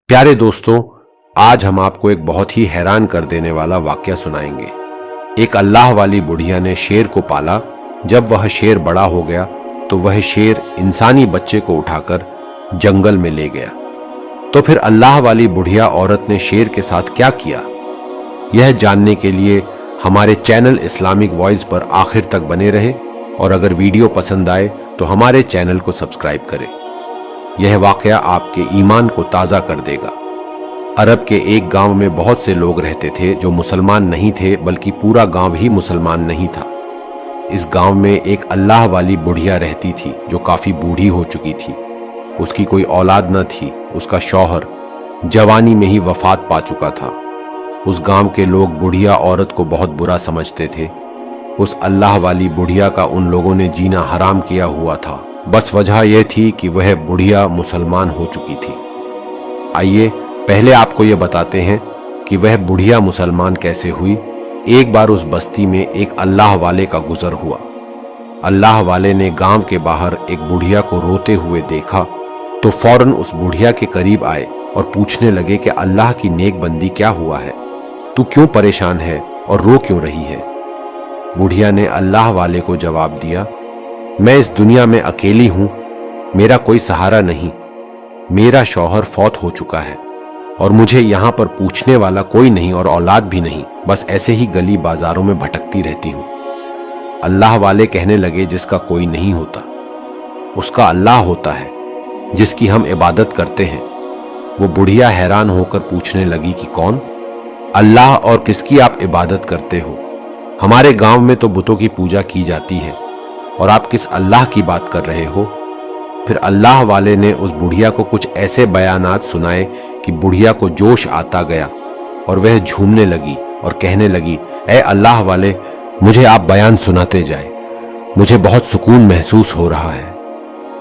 प्यारे दोस्तों, आज हम आपको एक बहुत ही हैरान कर देने वाला वाकया सुनाएंगे। एक अल्लाह वाली बुढ़िया ने शेर को पाला। जब वह शेर बड़ा हो गया तो वह शेर इंसानी बच्चे को उठाकर जंगल में ले गया। तो फिर अल्लाह वाली बुढ़िया औरत ने शेर के साथ क्या किया, यह जानने के लिए हमारे चैनल इस्लामिक वॉइस पर आखिर तक बने रहे और अगर वीडियो पसंद आए तो हमारे चैनल को सब्सक्राइब करें। यह वाकया आपके ईमान को ताज़ा कर देगा। अरब के एक गांव में बहुत से लोग रहते थे जो मुसलमान नहीं थे, बल्कि पूरा गांव ही मुसलमान नहीं था। इस गांव में एक अल्लाह वाली बुढ़िया रहती थी जो काफ़ी बूढ़ी हो चुकी थी। उसकी कोई औलाद न थी। उसका शौहर जवानी में ही वफात पा चुका था। उस गांव के लोग बुढ़िया औरत को बहुत बुरा समझते थे। उस अल्लाह वाली बुढ़िया का उन लोगों ने जीना हराम किया हुआ था। बस वजह यह थी कि वह बुढ़िया मुसलमान हो चुकी थी। आइए पहले आपको यह बताते हैं कि वह बुढ़िया मुसलमान कैसे हुई। एक बार उस बस्ती में एक अल्लाह वाले का गुजर हुआ। अल्लाह वाले ने गांव के बाहर एक बुढ़िया को रोते हुए देखा तो फौरन उस बुढ़िया के करीब आए और पूछने लगे कि अल्लाह की नेक बंदी, क्या हुआ है, तू क्यों परेशान है और रो क्यों रही है। बुढ़िया ने अल्लाह वाले को जवाब दिया, मैं इस दुनिया में अकेली हूं, मेरा कोई सहारा नहीं, मेरा शौहर फौत हो चुका है और मुझे यहां पर पूछने वाला कोई नहीं और औलाद भी नहीं, बस ऐसे ही गली बाजारों में भटकती रहती हूं। अल्लाह वाले कहने लगे, जिसका कोई नहीं होता उसका अल्लाह होता है, जिसकी हम इबादत करते हैं। वो बुढ़िया हैरान होकर पूछने लगी कि कौन? अल्लाह, और किसकी आप इबादत करते हो? हमारे गांव में तो बुतों की पूजा की जाती है और आप किस अल्लाह की बात कर रहे हो? फिर अल्लाह वाले ने उस बुढ़िया को कुछ ऐसे बयानात सुनाए कि बुढ़िया को जोश आता गया और वह झूमने लगी और कहने लगी, ऐ अल्लाह वाले, मुझे आप बयान सुनाते जाए, मुझे बहुत सुकून महसूस हो रहा है।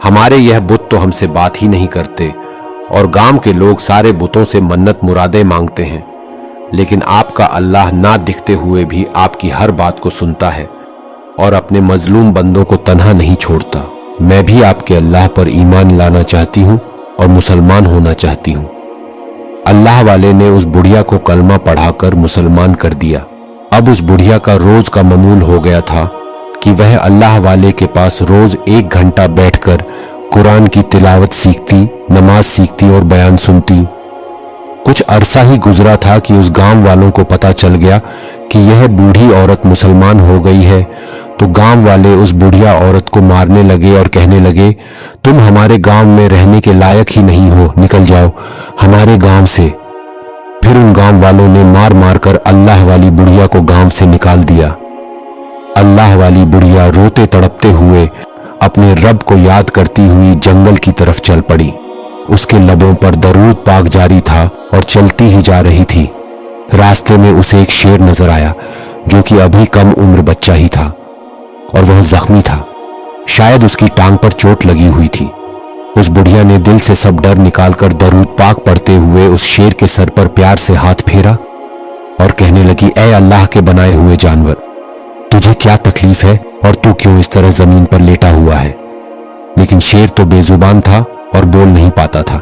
हमारे यह बुत तो हमसे बात ही नहीं करते और गांव के लोग सारे बुतों से मन्नत मुरादे मांगते हैं, लेकिन आपका अल्लाह ना दिखते हुए भी आपकी हर बात को सुनता है और अपने मजलूम बंदों को तन्हा नहीं छोड़ता। मैं भी आपके अल्लाह पर ईमान लाना चाहती हूँ और मुसलमान होना चाहती हूँ। अल्लाह वाले ने उस बुढ़िया को कलमा पढ़ाकर मुसलमान कर दिया। अब उस बुढ़िया का रोज का मामूल हो गया था कि वह अल्लाह वाले के पास रोज 1 घंटा बैठकर कुरान की तिलावत सीखती, नमाज सीखती और बयान सुनती। कुछ अरसा ही गुजरा था कि उस गांव वालों को पता चल गया कि यह बूढ़ी औरत मुसलमान हो गई है। तो गांव वाले उस बुढ़िया औरत को मारने लगे और कहने लगे, तुम हमारे गांव में रहने के लायक ही नहीं हो, निकल जाओ हमारे गांव से। फिर उन गांव वालों ने मार मार कर अल्लाह वाली बुढ़िया को गांव से निकाल दिया। अल्लाह वाली बुढ़िया रोते तड़पते हुए अपने रब को याद करती हुई जंगल की तरफ चल पड़ी। उसके लबों पर दरूद पाक जारी था और चलती ही जा रही थी। रास्ते में उसे एक शेर नजर आया जो कि अभी कम उम्र बच्चा ही था और वह जख्मी था। शायद उसकी टांग पर चोट लगी हुई थी। उस बुढ़िया ने दिल से सब डर निकालकर दरूद पाक पढ़ते हुए उस शेर के सर पर प्यार से हाथ फेरा और कहने लगी, ऐ अल्लाह के बनाए हुए जानवर, तुझे क्या तकलीफ है और तू क्यों इस तरह जमीन पर लेटा हुआ है? लेकिन शेर तो बेजुबान था और बोल नहीं पाता था।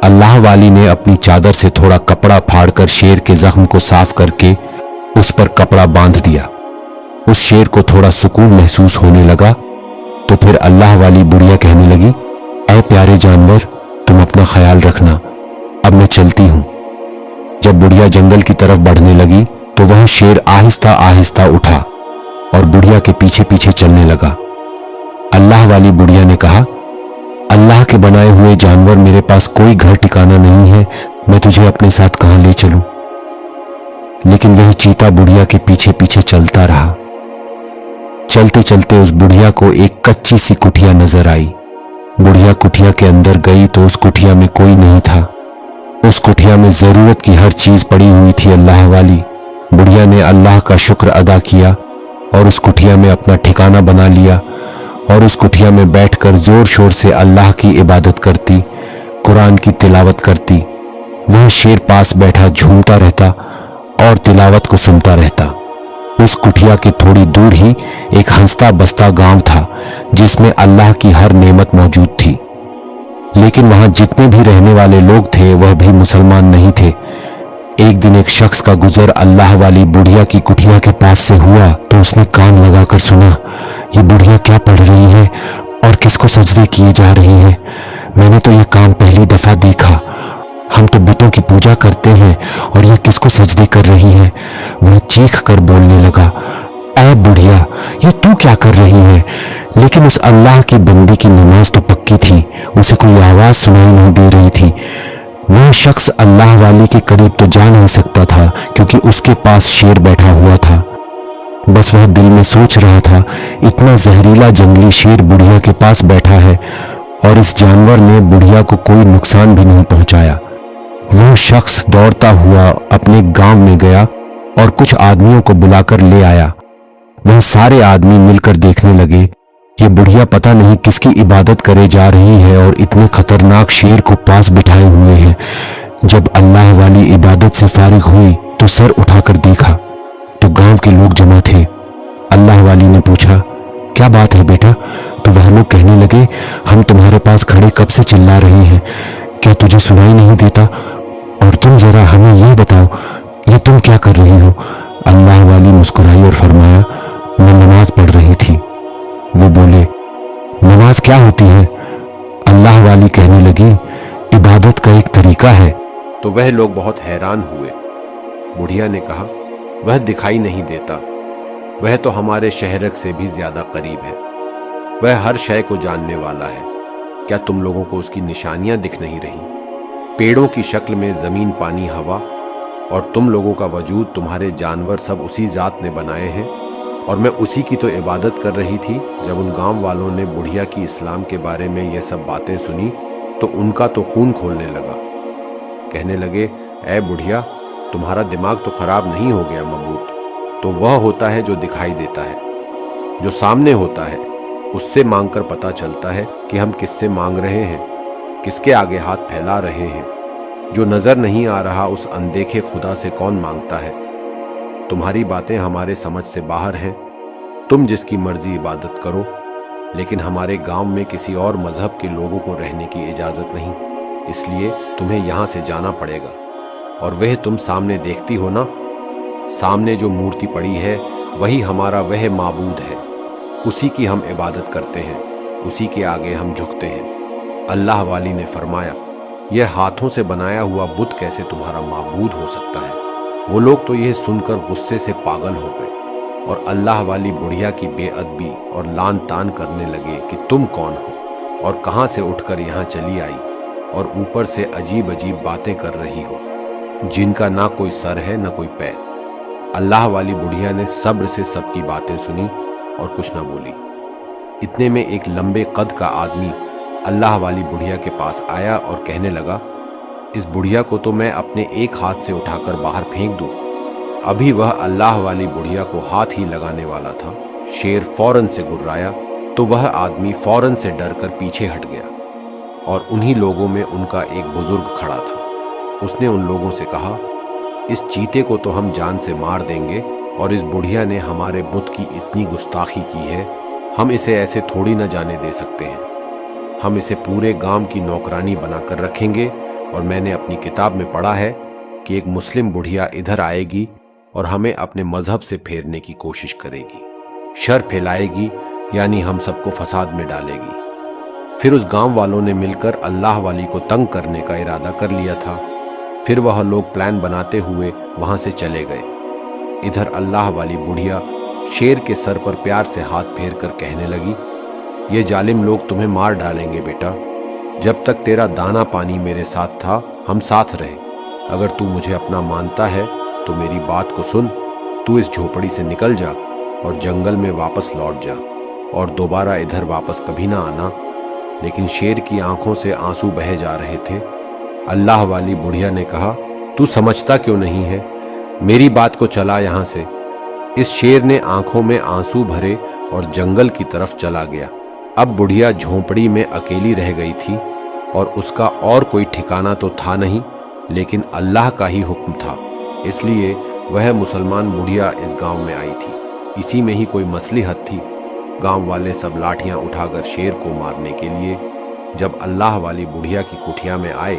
अल्लाह वाली ने अपनी चादर से थोड़ा कपड़ा फाड़कर शेर के जख्म को साफ करके उस पर कपड़ा बांध दिया। उस शेर को थोड़ा सुकून महसूस होने लगा। तो फिर अल्लाह वाली बुढ़िया कहने लगी, ऐ प्यारे जानवर, तुम अपना ख्याल रखना, अब मैं चलती हूं। जब बुढ़िया जंगल की तरफ बढ़ने लगी तो वह शेर आहिस्ता आहिस्ता उठा और बुढ़िया के पीछे पीछे चलने लगा। अल्लाह वाली बुढ़िया ने कहा, अल्लाह के बनाए हुए जानवर, मेरे पास कोई घर ठिकाना नहीं है, मैं तुझे अपने साथ कहां ले चलूं? लेकिन वह चीता बुढ़िया के पीछे पीछे चलता रहा। चलते चलते उस बुढ़िया को एक कच्ची सी कुटिया नजर आई। बुढ़िया कुटिया के अंदर गई तो उस कुटिया में कोई नहीं था। उस कुटिया में जरूरत की हर चीज पड़ी हुई थी। अल्लाह वाली बुढ़िया ने अल्लाह का शुक्र अदा किया और उस कुटिया में अपना ठिकाना बना लिया और उस कुटिया में बैठकर जोर शोर से अल्लाह की इबादत करती, कुरान की तिलावत करती। वह शेर पास बैठा झूमता रहता और तिलावत को सुनता रहता। उस कुटिया के थोड़ी दूर ही एक हंसता बसता गांव था जिसमें अल्लाह की हर नेमत मौजूद थी। लेकिन वहां जितने भी रहने वाले लोग थे वह भी मुसलमान नहीं थे। एक दिन एक शख्स का गुजर अल्लाह वाली बुढ़िया की कुटिया के पास से हुआ तो उसने कान लगाकर सुना, ये बुढ़िया क्या पढ़ रही है और किसको सजदे किए जा रही है। मैंने तो यह काम पहली दफा देखा। हम तो बुतों की पूजा करते हैं और यह किसको सजदे कर रही है। वह चीख कर बोलने लगा, ऐ बुढ़िया, ये तू क्या कर रही है। लेकिन इस अल्लाह की बंदी की नमाज तो पक्की थी, उसे कोई आवाज सुनाई नहीं दे रही थी। वह शख्स अल्लाह वाली के करीब तो जा नहीं सकता था क्योंकि उसके पास शेर बैठा हुआ था। बस वह दिल में सोच रहा था, इतना जहरीला जंगली शेर बुढ़िया के पास बैठा है और इस जानवर ने बुढ़िया को कोई नुकसान भी नहीं पहुंचाया। वह शख्स दौड़ता हुआ अपने गांव में गया और कुछ आदमियों को बुलाकर ले आया। वह सारे आदमी मिलकर देखने लगे, ये बुढ़िया पता नहीं किसकी इबादत करे जा रही है और इतने खतरनाक शेर को पास बिठाए हुए है। जब अल्लाह वाली इबादत से फारिग हुई तो सर उठाकर देखा तो गांव के लोग जमा थे। अल्लाह वाली ने पूछा, क्या बात है बेटा। तो वह लोग कहने लगे, हम तुम्हारे पास खड़े कब से चिल्ला रहे हैं, क्या तुझे सुनाई नहीं देता। और तुम जरा हमें यह बताओ, ये तुम क्या कर रही हो। अल्लाह वाली मुस्कुराई और फरमाया, मैं नमाज पढ़ रही थी। वो बोले, नमाज क्या होती है। अल्लाह वाली कहने लगी, इबादत का एक तरीका है। तो वह लोग बहुत हैरान हुए। बुढ़िया ने कहा, वह दिखाई नहीं देता, वह तो हमारे शहरक से भी ज्यादा करीब है। वह हर शय को जानने वाला है। क्या तुम लोगों को उसकी निशानियां दिख नहीं रही। पेड़ों की शक्ल में जमीन, पानी, हवा और तुम लोगों का वजूद, तुम्हारे जानवर सब उसी जात ने बनाए हैं और मैं उसी की तो इबादत कर रही थी। जब उन गांव वालों ने बुढ़िया की इस्लाम के बारे में यह सब बातें सुनी तो उनका तो खून खोलने लगा। कहने लगे, ऐ बुढ़िया, तुम्हारा दिमाग तो खराब नहीं हो गया मबूत। तो वह होता है जो दिखाई देता है, जो सामने होता है उससे मांगकर पता चलता है कि हम किससे मांग रहे हैं, किसके आगे हाथ फैला रहे हैं। जो नजर नहीं आ रहा उस अनदेखे खुदा से कौन मांगता है। तुम्हारी बातें हमारे समझ से बाहर हैं। तुम जिसकी मर्जी इबादत करो, लेकिन हमारे गांव में किसी और मजहब के लोगों को रहने की इजाजत नहीं, इसलिए तुम्हें यहां से जाना पड़ेगा। और वह तुम सामने देखती हो ना, सामने जो मूर्ति पड़ी है वही हमारा वह माबूद है। उसी की हम इबादत करते हैं, उसी के आगे हम झुकते हैं। अल्लाह वाली ने फरमाया, यह हाथों से बनाया हुआ बुत कैसे तुम्हारा माबूद हो सकता है। वो लोग तो यह सुनकर गुस्से से पागल हो गए और अल्लाह वाली बुढ़िया की बेअदबी और लान तान करने लगे कि तुम कौन हो और कहां से उठकर यहां चली आई और ऊपर से अजीब अजीब बातें कर रही हो, जिनका ना कोई सर है ना कोई पैर। अल्लाह वाली बुढ़िया ने सब्र से सबकी बातें सुनी और कुछ ना बोली। इतने में एक लंबे कद का आदमी अल्लाह वाली बुढ़िया के पास आया और कहने लगा, इस बुढ़िया को तो मैं अपने एक हाथ से उठाकर बाहर फेंक दूं। अभी वह अल्लाह वाली बुढ़िया को हाथ ही लगाने वाला था, शेर फौरन से गुर्राया तो वह आदमी फौरन से डरकर पीछे हट गया और उन्हीं लोगों में उनका एक बुजुर्ग खड़ा था। उसने उन लोगों से कहा, इस चीते को तो हम जान से मार देंगे और इस बुढ़िया ने हमारे बुत की इतनी गुस्ताखी की है, हम इसे ऐसे थोड़ी न जाने दे सकते हैं। हम इसे पूरे गांव की नौकरानी बनाकर रखेंगे और मैंने अपनी किताब में पढ़ा है कि एक मुस्लिम बुढ़िया इधर आएगी और हमें अपने मजहब से फेरने की कोशिश करेगी, शर फैलाएगी, यानी हम सबको फसाद में डालेगी। फिर उस गांव वालों ने मिलकर अल्लाह वाली को तंग करने का इरादा कर लिया था। फिर वह लोग प्लान बनाते हुए वहां से चले गए। इधर अल्लाह वाली बुढ़िया शेर के सर पर प्यार से हाथ फेर कर कहने लगी, ये जालिम लोग तुम्हें मार डालेंगे बेटा। जब तक तेरा दाना पानी मेरे साथ था हम साथ रहे। अगर तू मुझे अपना मानता है तो मेरी बात को सुन। तू इस झोपड़ी से निकल जा और जंगल में वापस लौट जा और दोबारा इधर वापस कभी ना आना। लेकिन शेर की आंखों से आंसू बहे जा रहे थे। अल्लाह वाली बुढ़िया ने कहा, तू समझता क्यों नहीं है, मेरी बात को चला यहाँ से। इस शेर ने आंखों में आंसू भरे और जंगल की तरफ चला गया। अब बुढ़िया झोंपड़ी में अकेली रह गई थी और उसका और कोई ठिकाना तो था नहीं, लेकिन अल्लाह का ही हुक्म था, इसलिए वह मुसलमान बुढ़िया इस गांव में आई थी। इसी में ही कोई मसलिहत थी। गांव वाले सब लाठियां उठाकर शेर को मारने के लिए جب اللہ والی بڑھیا کی کٹھیا میں آئے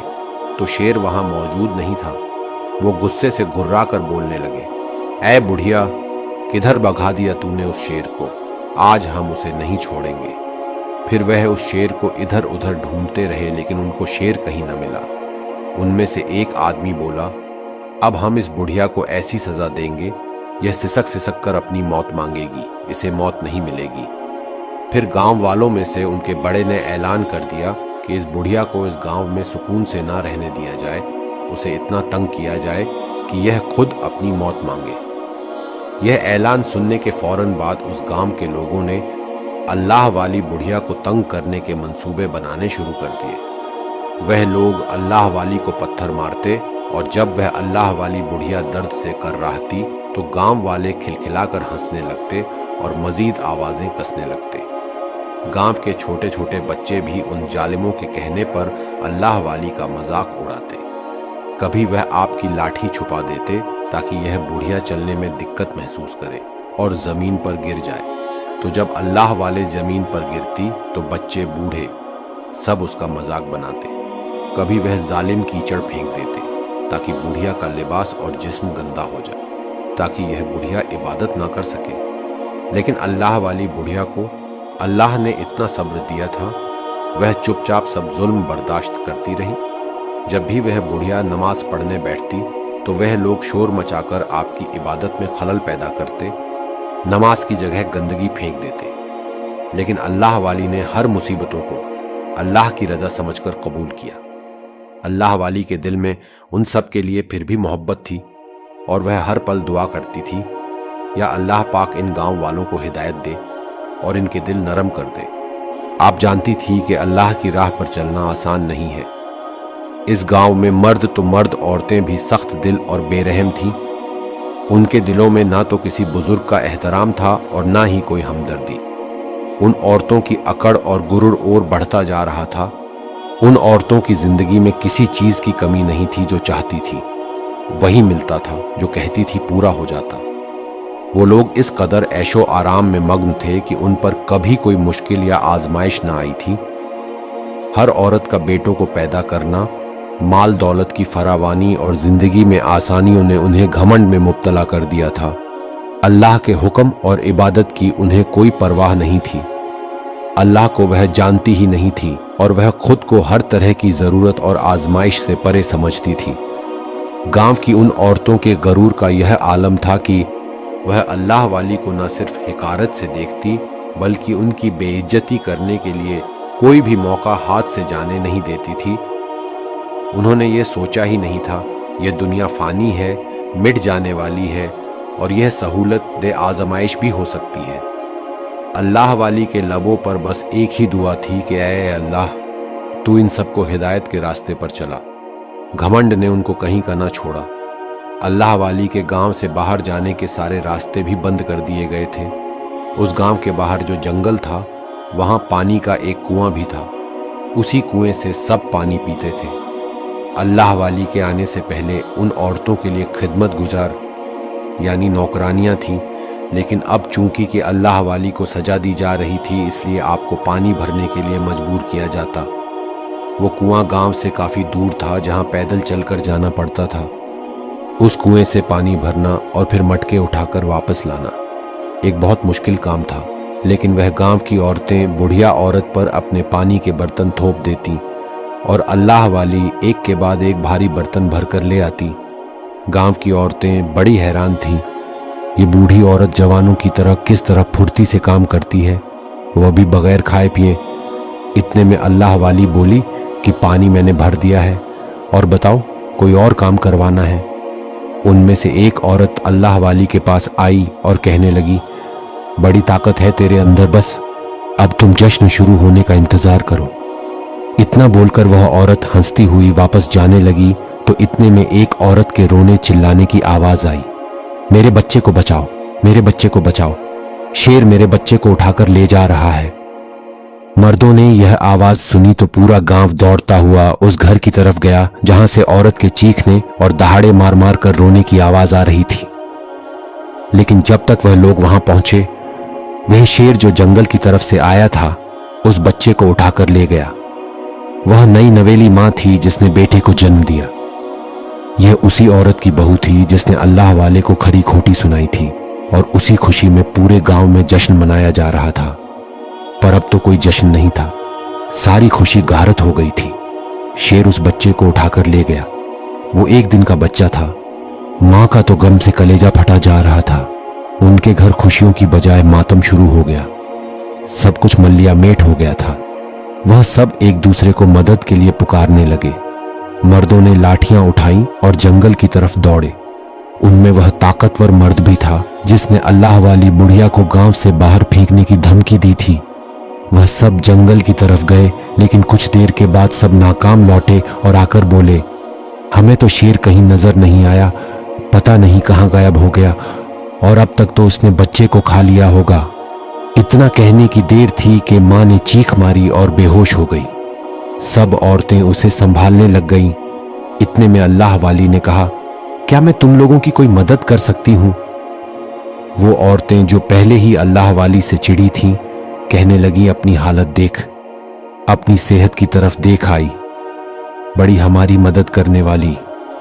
تو شیر وہاں موجود نہیں تھا۔ وہ غصے سے گھرا کر بولنے لگے، اے بڑھیا، کدھر بھگا دیا تو نے اس شیر کو؟ آج ہم اسے نہیں چھوڑیں گے۔ پھر وہ اس شیر کو ادھر ادھر ڈھونڈتے رہے لیکن ان کو شیر کہیں نہ ملا۔ ان میں سے ایک آدمی بولا، اب ہم اس بڑھیا کو ایسی سزا دیں گے، یہ سسک سسک کر اپنی موت مانگے گی، اسے موت نہیں ملے گی۔ پھر گاؤں والوں میں سے ان کے بڑے نے اعلان کر دیا کہ اس بڑھیا کو اس گاؤں میں سکون سے نہ رہنے دیا جائے، اسے اتنا تنگ کیا جائے کہ یہ خود اپنی موت مانگے۔ یہ اعلان سننے کے فوراً بعد اس گاؤں کے لوگوں نے اللہ والی بڑھیا کو تنگ کرنے کے منصوبے بنانے شروع کر دیے۔ وہ لوگ اللہ والی کو پتھر مارتے اور جب وہ اللہ والی بڑھیا درد سے کر رہتی تو گاؤں والے کھلکھلا کر ہنسنے لگتے اور مزید آوازیں کسنے لگتے۔ گاؤں کے چھوٹے چھوٹے بچے بھی ان ظالموں کے کہنے پر اللہ والی کا مذاق اڑاتے۔ کبھی وہ آپ کی لاٹھی چھپا دیتے تاکہ یہ بڑھیا چلنے میں دقت محسوس کرے اور زمین پر گر جائے، تو جب اللہ والے زمین پر گرتی تو بچے بوڑھے سب اس کا مذاق بناتے۔ کبھی وہ ظالم کیچڑ پھینک دیتے تاکہ بڑھیا کا لباس اور جسم گندا ہو جائے، تاکہ یہ بڑھیا عبادت نہ کر سکے۔ لیکن اللہ والی بڑھیا کو اللہ نے اتنا صبر دیا تھا، وہ چپ چاپ سب ظلم برداشت کرتی رہی۔ جب بھی وہ بڑھیا نماز پڑھنے بیٹھتی تو وہ لوگ شور مچا کر آپ کی عبادت میں خلل پیدا کرتے، نماز کی جگہ گندگی پھینک دیتے۔ لیکن اللہ والی نے ہر مصیبتوں کو اللہ کی رضا سمجھ کر قبول کیا۔ اللہ والی کے دل میں ان سب کے لیے پھر بھی محبت تھی اور وہ ہر پل دعا کرتی تھی، یا اللہ پاک ان گاؤں والوں کو ہدایت دے اور ان کے دل نرم کر دے۔ آپ جانتی تھی کہ اللہ کی راہ پر چلنا آسان نہیں ہے۔ اس گاؤں میں مرد تو مرد، عورتیں بھی سخت دل اور بے رحم تھیں۔ ان کے دلوں میں نہ تو کسی بزرگ کا احترام تھا اور نہ ہی کوئی ہمدردی۔ ان عورتوں کی اکڑ اور غرور اور بڑھتا جا رہا تھا۔ ان عورتوں کی زندگی میں کسی چیز کی کمی نہیں تھی، جو چاہتی تھی وہی ملتا تھا، جو کہتی تھی پورا ہو جاتا۔ وہ لوگ اس قدر عیش و آرام میں مگن تھے کہ ان پر کبھی کوئی مشکل یا آزمائش نہ آئی تھی۔ ہر عورت کا بیٹوں کو پیدا کرنا، مال دولت کی فراوانی اور زندگی میں آسانیوں نے انہیں گھمنڈ میں مبتلا کر دیا تھا۔ اللہ کے حکم اور عبادت کی انہیں کوئی پرواہ نہیں تھی۔ اللہ کو وہ جانتی ہی نہیں تھی اور وہ خود کو ہر طرح کی ضرورت اور آزمائش سے پرے سمجھتی تھی۔ گاؤں کی ان عورتوں کے غرور کا یہ عالم تھا کہ وہ اللہ والی کو نہ صرف حقارت سے دیکھتی بلکہ ان کی بے عزتی کرنے کے لیے کوئی بھی موقع ہاتھ سے جانے نہیں دیتی تھی۔ انہوں نے یہ سوچا ہی نہیں تھا یہ دنیا فانی ہے، مٹ جانے والی ہے اور یہ سہولت دے آزمائش بھی ہو سکتی ہے۔ اللہ والی کے لبوں پر بس ایک ہی دعا تھی کہ اے اللہ، تو ان سب کو ہدایت کے راستے پر چلا۔ گھمنڈ نے ان کو کہیں کا نہ چھوڑا۔ اللہ والی کے گاؤں سے باہر جانے کے سارے راستے بھی بند کر دیے گئے تھے۔ اس گاؤں کے باہر جو جنگل تھا وہاں پانی کا ایک کنواں بھی تھا، اسی کنویں سے سب پانی پیتے تھے۔ اللہ والی کے آنے سے پہلے ان عورتوں کے لیے خدمت گزار یعنی نوکرانیاں تھیں، لیکن اب چونکہ کہ اللہ والی کو سزا دی جا رہی تھی اس لیے آپ کو پانی بھرنے کے لیے مجبور کیا جاتا۔ وہ کنواں گاؤں سے کافی دور تھا جہاں پیدل چل کر جانا پڑتا تھا۔ اس کنویں سے پانی بھرنا اور پھر مٹکے اٹھا کر واپس لانا ایک بہت مشکل کام تھا، لیکن وہ گاؤں کی عورتیں بڑھیا عورت پر اپنے پانی کے برتن تھوپ دیتی اور اللہ والی ایک کے بعد ایک بھاری برتن بھر کر لے آتی۔ گاؤں کی عورتیں بڑی حیران تھیں، یہ بوڑھی عورت جوانوں کی طرح کس طرح پھرتی سے کام کرتی ہے، وہ بھی بغیر کھائے پیے۔ اتنے میں اللہ والی بولی کہ پانی میں نے بھر دیا ہے، اور بتاؤ کوئی اور کام کروانا ہے؟ ان میں سے ایک عورت اللہ والی کے پاس آئی اور کہنے لگی، بڑی طاقت ہے تیرے اندر، بس اب تم جشن شروع ہونے کا انتظار کرو۔ اتنا بول کر وہ عورت ہنستی ہوئی واپس جانے لگی تو اتنے میں ایک عورت کے رونے چلانے کی آواز آئی، میرے بچے کو بچاؤ، میرے بچے کو بچاؤ، شیر میرے بچے کو اٹھا کر لے جا رہا ہے۔ مردوں نے یہ آواز سنی تو پورا گاؤں دوڑتا ہوا اس گھر کی طرف گیا جہاں سے عورت کے چیخنے اور دہاڑے مار مار کر رونے کی آواز آ رہی تھی۔ لیکن جب تک وہ لوگ وہاں پہنچے، وہ شیر جو جنگل کی طرف سے آیا تھا اس بچے کو اٹھا کر لے گیا۔ वह नई नवेली माँ थी जिसने बेटे को जन्म दिया। यह उसी औरत की बहू थी जिसने अल्लाह वाले को खरी खोटी सुनाई थी और उसी खुशी में पूरे गांव में जश्न मनाया जा रहा था। पर अब तो कोई जश्न नहीं था, सारी खुशी गारत हो गई थी। शेर उस बच्चे को उठाकर ले गया। वो 1 दिन का बच्चा था। माँ का तो गम से कलेजा फटा जा रहा था। उनके घर खुशियों की बजाय मातम शुरू हो गया। सब कुछ मलियामेट हो गया था। वह सब एक दूसरे को मदद के लिए पुकारने लगे। मर्दों ने लाठियां उठाई और जंगल की तरफ दौड़े। उनमें वह ताकतवर मर्द भी था जिसने अल्लाह वाली बुढ़िया को गांव से बाहर फेंकने की धमकी दी थी। वह सब जंगल की तरफ गए, लेकिन कुछ देर के बाद सब नाकाम लौटे और आकर बोले, हमें तो शेर कहीं नजर नहीं आया, पता नहीं कहां गायब हो गया, और अब तक तो उसने बच्चे को खा लिया होगा। इतना कहने की देर थी कि माँ ने चीख मारी और बेहोश हो गई। सब औरतें उसे संभालने लग गईं। इतने में अल्लाह वाली ने कहा, क्या मैं तुम लोगों की कोई मदद कर सकती हूं? वो औरतें जो पहले ही अल्लाह वाली से चिढ़ी थीं, कहने लगी, अपनी हालत देख, अपनी सेहत की तरफ देख आई, बड़ी हमारी मदद करने वाली।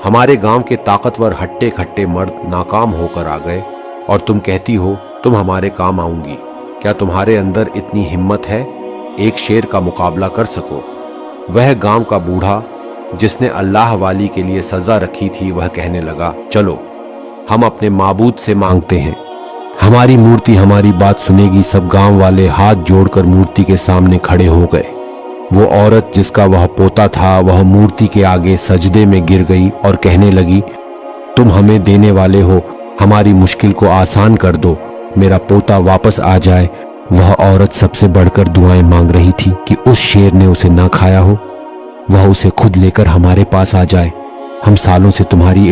हमारे गांव के ताकतवर हट्टे खट्टे मर्द नाकाम होकर आ गए और तुम कहती हो तुम हमारे काम आऊंगी। क्या तुम्हारे अंदर इतनी हिम्मत है एक शेर का मुकाबला कर सको? वह गांव का बूढ़ा जिसने अल्लाह वाली के लिए सजा रखी थी, वह कहने लगा, चलो हम अपने माबूद से मांगते हैं, हमारी मूर्ति हमारी बात सुनेगी। सब गांव वाले हाथ जोड़कर मूर्ति के सामने खड़े हो गए। वो औरत जिसका वह पोता था, वह मूर्ति के आगे सजदे में गिर गई और कहने लगी, तुम हमें देने वाले हो, हमारी मुश्किल को आसान कर दो, मेरा पोता वापस आ जाए। वह औरत सबसे बढ़कर दुआएं मांग रही थी कि उस शेर ने उसे ना खाया हो, वह उसे खुद लेकर हमारे पास आ जाए। हम सालों से तुम्हारी